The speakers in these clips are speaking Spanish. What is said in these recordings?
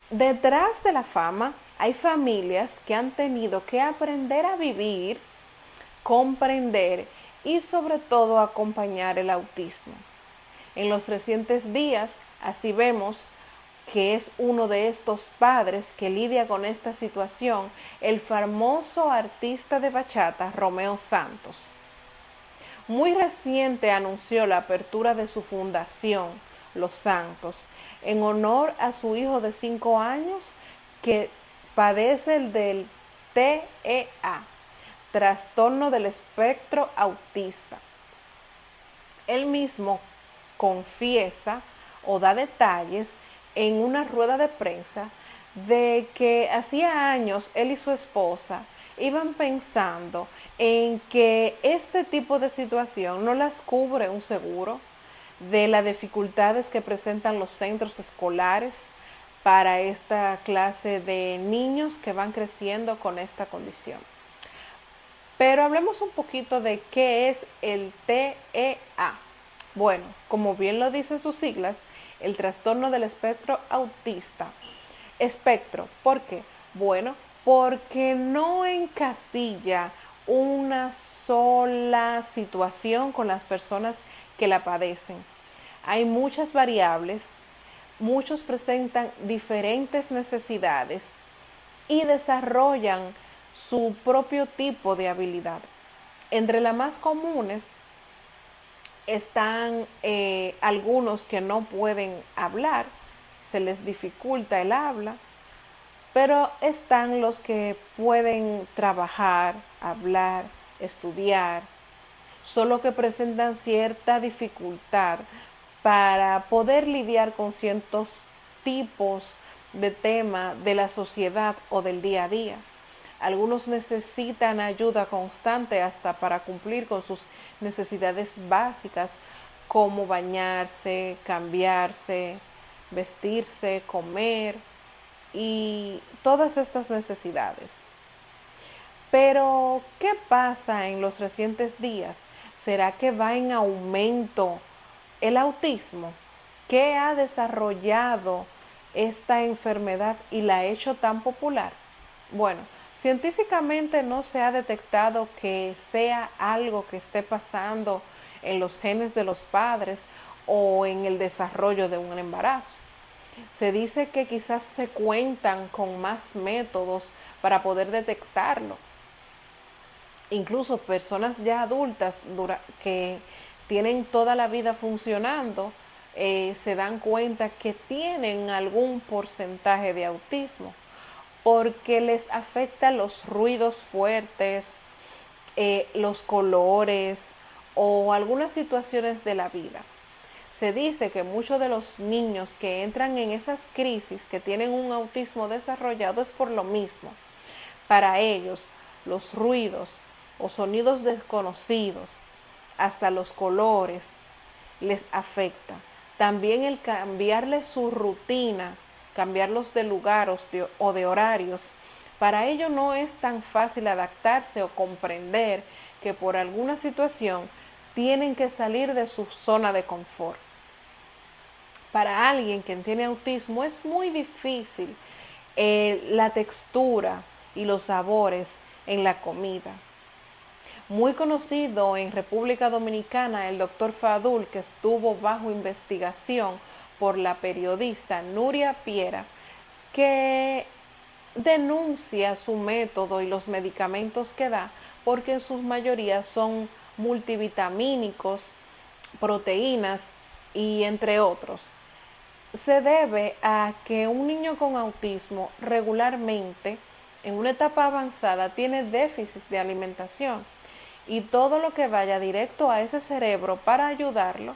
Detrás de la fama hay familias que han tenido que aprender a vivir, comprender y sobre todo acompañar el autismo. En los recientes días, así vemos que es uno de estos padres que lidia con esta situación, el famoso artista de bachata Romeo Santos. Muy reciente anunció la apertura de su fundación, Los Santos, en honor a su hijo de 5 años que padece del TEA, trastorno del espectro autista. Él mismo confiesa o da detalles en una rueda de prensa de que hacía años él y su esposa iban pensando en que este tipo de situación no las cubre un seguro, de las dificultades que presentan los centros escolares para esta clase de niños que van creciendo con esta condición. Pero hablemos un poquito de qué es el TEA. Bueno, como bien lo dicen sus siglas, el trastorno del espectro autista. Espectro, ¿por qué? Bueno, porque no encasilla una sola situación con las personas que la padecen. Hay muchas variables, muchos presentan diferentes necesidades y desarrollan su propio tipo de habilidad. Entre las más comunes están algunos que no pueden hablar, se les dificulta el habla, pero están los que pueden trabajar, hablar, estudiar, solo que presentan cierta dificultad para poder lidiar con ciertos tipos de tema de la sociedad o del día a día. Algunos necesitan ayuda constante hasta para cumplir con sus necesidades básicas como bañarse, cambiarse, vestirse, comer y todas estas necesidades. Pero, ¿qué pasa en los recientes días? ¿Será que va en aumento el autismo? ¿Qué ha desarrollado esta enfermedad y la ha hecho tan popular? Bueno, científicamente no se ha detectado que sea algo que esté pasando en los genes de los padres o en el desarrollo de un embarazo. Se dice que quizás se cuentan con más métodos para poder detectarlo. Incluso personas ya adultas que tienen toda la vida funcionando se dan cuenta que tienen algún porcentaje de autismo porque les afecta los ruidos fuertes, los colores o algunas situaciones de la vida. Se dice que muchos de los niños que entran en esas crisis, que tienen un autismo desarrollado, es por lo mismo. Para ellos, los ruidos o sonidos desconocidos, hasta los colores, les afecta. También el cambiarle su rutina, cambiarlos de lugar o de horarios, para ellos no es tan fácil adaptarse o comprender que por alguna situación tienen que salir de su zona de confort. Para alguien que tiene autismo es muy difícil la textura y los sabores en la comida. Muy conocido en República Dominicana el doctor Fadul, que estuvo bajo investigación por la periodista Nuria Piera, que denuncia su método y los medicamentos que da porque en su mayoría son multivitamínicos, proteínas y entre otros. Se debe a que un niño con autismo regularmente en una etapa avanzada tiene déficits de alimentación y todo lo que vaya directo a ese cerebro para ayudarlo,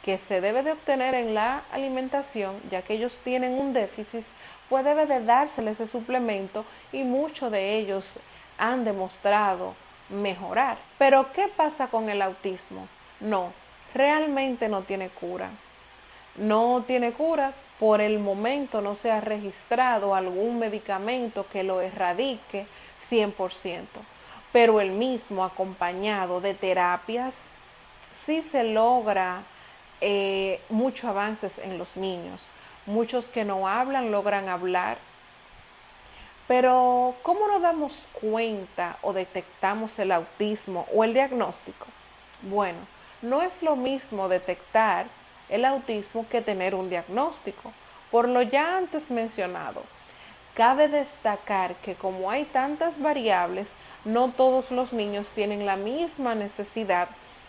que se debe de obtener en la alimentación, ya que ellos tienen un déficit, pues debe de dárseles ese suplemento y muchos de ellos han demostrado mejorar. Pero ¿qué pasa con el autismo? No, realmente no tiene cura. No tiene cura, por el momento no se ha registrado algún medicamento que lo erradique 100%, pero el mismo acompañado de terapias sí se logra muchos avances en los niños, muchos que no hablan logran hablar. Pero, ¿cómo nos damos cuenta o detectamos el autismo o el diagnóstico? Bueno, no es lo mismo detectar el autismo que tener un diagnóstico. Por lo ya antes mencionado, cabe destacar que como hay tantas variables, no todos los niños tienen la misma necesidad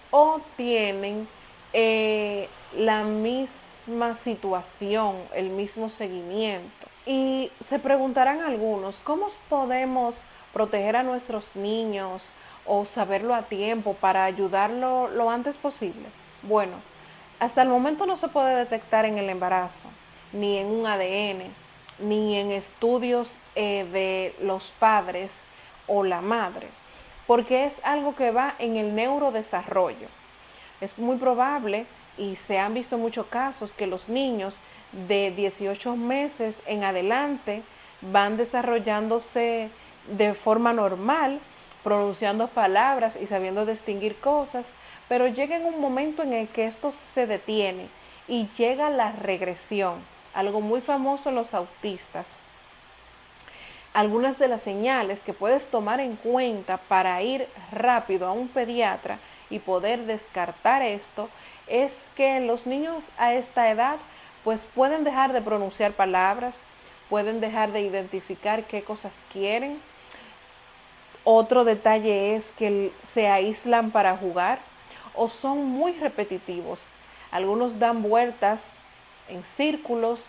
o tienen la misma situación, el mismo seguimiento. Y se preguntarán algunos, ¿cómo podemos proteger a nuestros niños o saberlo a tiempo para ayudarlo lo antes posible? Bueno, hasta el momento no se puede detectar en el embarazo, ni en un ADN, ni en estudios de los padres o la madre, porque es algo que va en el neurodesarrollo. Es muy probable, y se han visto muchos casos, que los niños de 18 meses en adelante van desarrollándose de forma normal, pronunciando palabras y sabiendo distinguir cosas, pero llega en un momento en el que esto se detiene y llega la regresión, algo muy famoso en los autistas. Algunas de las señales que puedes tomar en cuenta para ir rápido a un pediatra y poder descartar esto es que los niños a esta edad pues pueden dejar de pronunciar palabras, pueden dejar de identificar qué cosas quieren. Otro detalle es que se aíslan para jugar o son muy repetitivos. Algunos dan vueltas en círculos,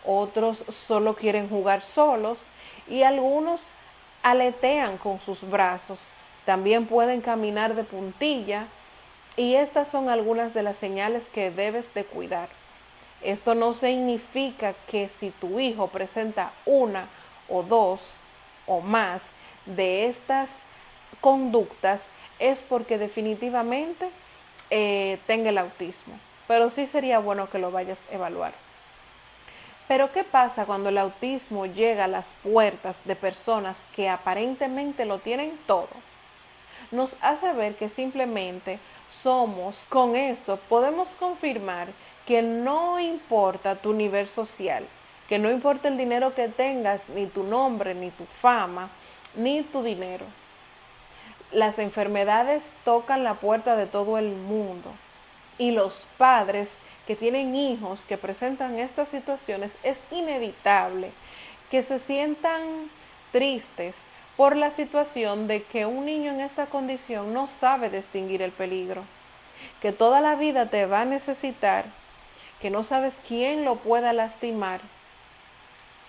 otros solo quieren jugar solos y algunos aletean con sus brazos. También pueden caminar de puntilla y estas son algunas de las señales que debes de cuidar. Esto no significa que si tu hijo presenta una o dos o más de estas conductas es porque definitivamente tenga el autismo, pero sí sería bueno que lo vayas a evaluar. Pero ¿qué pasa cuando el autismo llega a las puertas de personas que aparentemente lo tienen todo? Nos hace ver que simplemente con esto podemos confirmar que no importa tu nivel social, que no importa el dinero que tengas, ni tu nombre, ni tu fama, ni tu dinero. Las enfermedades tocan la puerta de todo el mundo y los padres que tienen hijos que presentan estas situaciones es inevitable que se sientan tristes por la situación de que un niño en esta condición no sabe distinguir el peligro, que toda la vida te va a necesitar, que no sabes quién lo pueda lastimar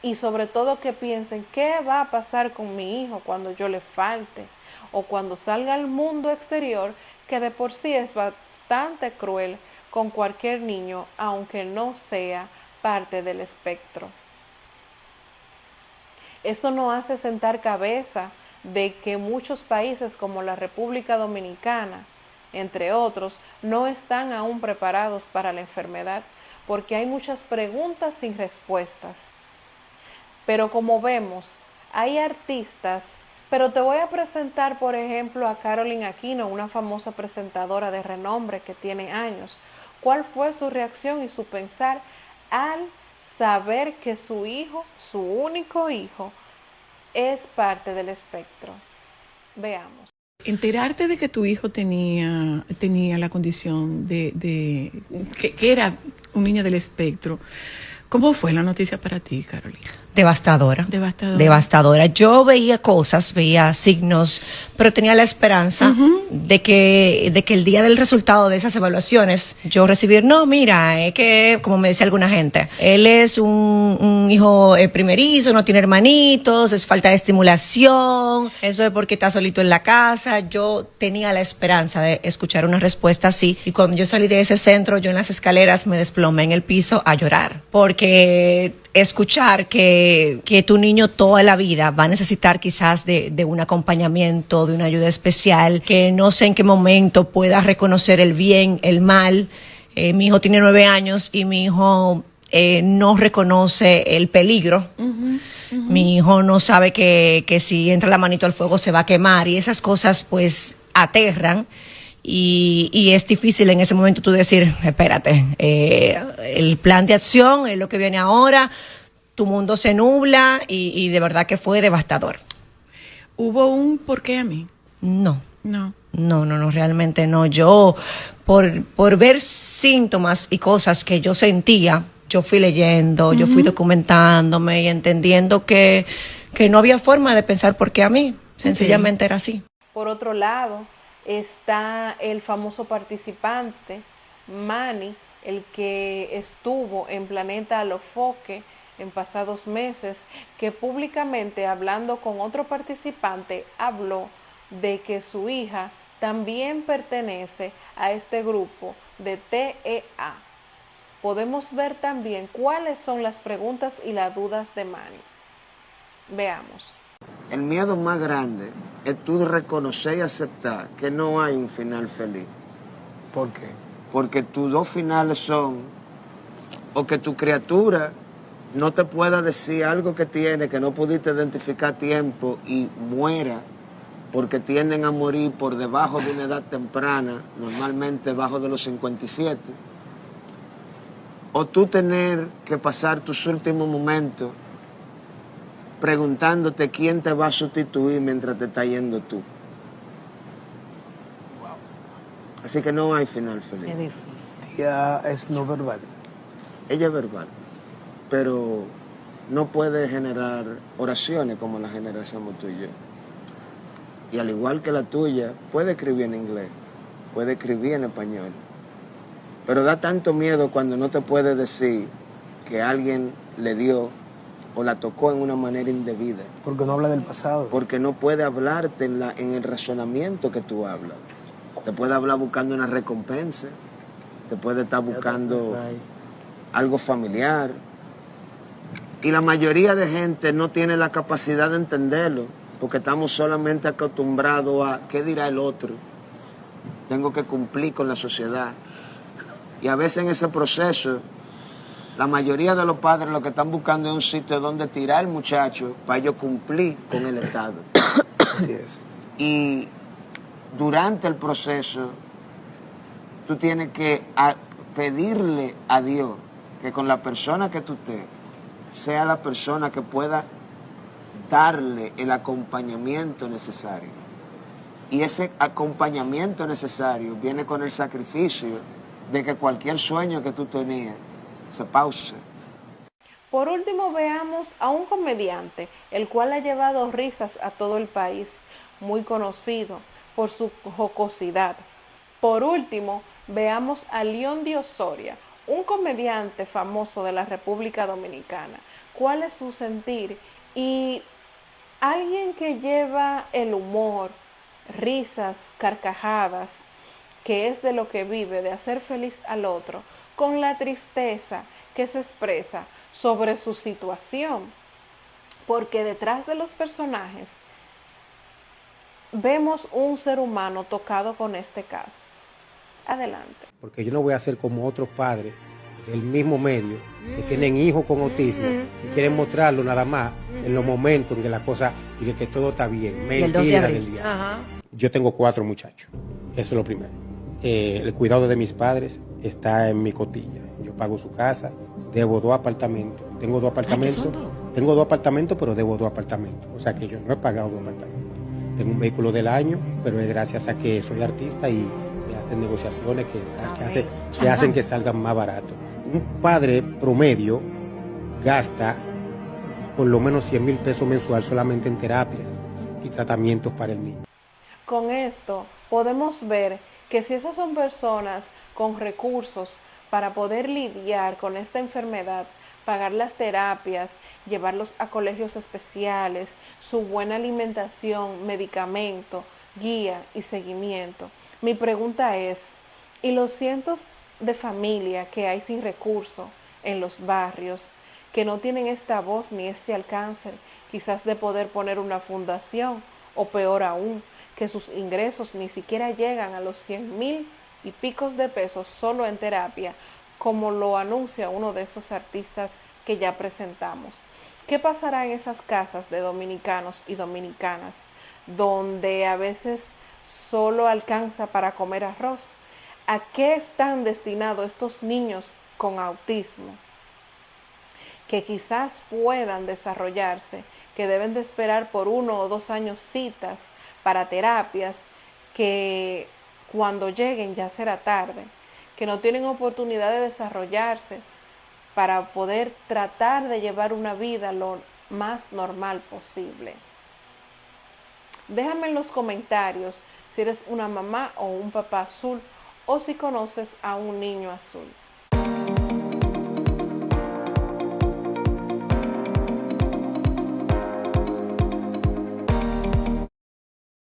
y sobre todo que piensen qué va a pasar con mi hijo cuando yo le falte o cuando salga al mundo exterior, que de por sí es bastante cruel con cualquier niño, aunque no sea parte del espectro. Esto nos hace sentar cabeza de que muchos países como la República Dominicana, entre otros, no están aún preparados para la enfermedad porque hay muchas preguntas sin respuestas. Pero como vemos, hay artistas, pero te voy a presentar, por ejemplo, a Carolyn Aquino, una famosa presentadora de renombre que tiene años. ¿Cuál fue su reacción y su pensar al saber que su hijo, su único hijo, es parte del espectro? Veamos. Enterarte de que tu hijo tenía la condición que era un niño del espectro, ¿cómo fue la noticia para ti, Carolina? Devastadora. Devastadora. Yo veía cosas, veía signos, pero tenía la esperanza de que el día del resultado de esas evaluaciones, yo recibir, no, mira, es que, como me decía alguna gente, él es un hijo primerizo, no tiene hermanitos, es falta de estimulación, eso es porque está solito en la casa. Yo tenía la esperanza de escuchar una respuesta así, y cuando yo salí de ese centro, yo en las escaleras me desplomé en el piso a llorar, porque escuchar que tu niño toda la vida va a necesitar quizás de un acompañamiento, de una ayuda especial, que no sé en qué momento pueda reconocer el bien, el mal. Mi hijo tiene 9 años y mi hijo no reconoce el peligro. Mi hijo no sabe que si entra la manito al fuego se va a quemar, y esas cosas pues aterran. y es difícil en ese momento tú decir, espérate, el plan de acción es lo que viene ahora, tu mundo se nubla y de verdad que fue devastador. ¿Hubo un por qué a mí? No. No. No, realmente no. Yo, por ver síntomas y cosas que yo sentía, yo fui leyendo, yo fui documentándome y entendiendo que no había forma de pensar por qué a mí. Sencillamente era así. Por otro lado, está el famoso participante, Manny, el que estuvo en Planeta Alofoque en pasados meses, que públicamente hablando con otro participante habló de que su hija también pertenece a este grupo de TEA. Podemos ver también cuáles son las preguntas y las dudas de Manny. Veamos. El miedo más grande es tú reconocer y aceptar que no hay un final feliz. ¿Por qué? Porque tus dos finales son o que tu criatura no te pueda decir algo que tiene, que no pudiste identificar a tiempo y muera, porque tienden a morir por debajo de una edad temprana, normalmente bajo de los 57, o tú tener que pasar tus últimos momentos preguntándote quién te va a sustituir mientras te está yendo tú. Así que no hay final feliz. Ella es no verbal. Ella es verbal, pero no puede generar oraciones como las generamos tú y yo. Y al igual que la tuya, puede escribir en inglés, puede escribir en español. Pero da tanto miedo cuando no te puede decir que alguien le dio o la tocó en una manera indebida. Porque no habla del pasado. Porque no puede hablarte en el razonamiento que tú hablas. Te puede hablar buscando una recompensa, te puede estar buscando algo familiar. Y la mayoría de gente no tiene la capacidad de entenderlo, porque estamos solamente acostumbrados a qué dirá el otro. Tengo que cumplir con la sociedad. Y a veces en ese proceso, la mayoría de los padres lo que están buscando es un sitio donde tirar al muchacho para ellos cumplir con el Estado. Así es. Y durante el proceso, tú tienes que pedirle a Dios que con la persona que tú estés, sea la persona que pueda darle el acompañamiento necesario. Y ese acompañamiento necesario viene con el sacrificio de que cualquier sueño que tú tenías se pause. Por último, veamos a un comediante, el cual ha llevado risas a todo el país, muy conocido por su jocosidad. Por último, veamos a León de Osoria, un comediante famoso de la República Dominicana. ¿Cuál es su sentir? Y alguien que lleva el humor, risas, carcajadas, que es de lo que vive, de hacer feliz al otro, con la tristeza que se expresa sobre su situación. Porque detrás de los personajes vemos un ser humano tocado con este caso. Adelante. Porque yo no voy a ser como otros padres del mismo medio que tienen hijos con autismo y quieren mostrarlo nada más en los momentos en que la cosa y que todo está bien. Mentira del día. Yo tengo 4 muchachos. Eso es lo primero. El cuidado de mis padres está en mi cotilla. Yo pago su casa, debo 2 apartamentos. Tengo 2 apartamentos. Tengo 2 apartamentos, pero debo 2 apartamentos. O sea que yo no he pagado 2 apartamentos. Tengo un vehículo del año, pero es gracias a que soy artista y se hacen negociaciones que hacen que salgan más baratos. Un padre promedio gasta por lo menos 100,000 pesos mensual solamente en terapias y tratamientos para el niño. Con esto podemos ver que si esas son personas con recursos para poder lidiar con esta enfermedad, pagar las terapias, llevarlos a colegios especiales, su buena alimentación, medicamento, guía y seguimiento. Mi pregunta es, ¿y los cientos de familias que hay sin recursos en los barrios, que no tienen esta voz ni este alcance, quizás de poder poner una fundación, o peor aún, que sus ingresos ni siquiera llegan a los 100,000 y picos de pesos solo en terapia, como lo anuncia uno de esos artistas que ya presentamos? ¿Qué pasará en esas casas de dominicanos y dominicanas, donde a veces solo alcanza para comer arroz. ¿A qué están destinados estos niños con autismo? Que quizás puedan desarrollarse, que deben de esperar por 1 o 2 años citas para terapias, que cuando lleguen ya será tarde, que no tienen oportunidad de desarrollarse para poder tratar de llevar una vida lo más normal posible. Déjame en los comentarios si eres una mamá o un papá azul o si conoces a un niño azul.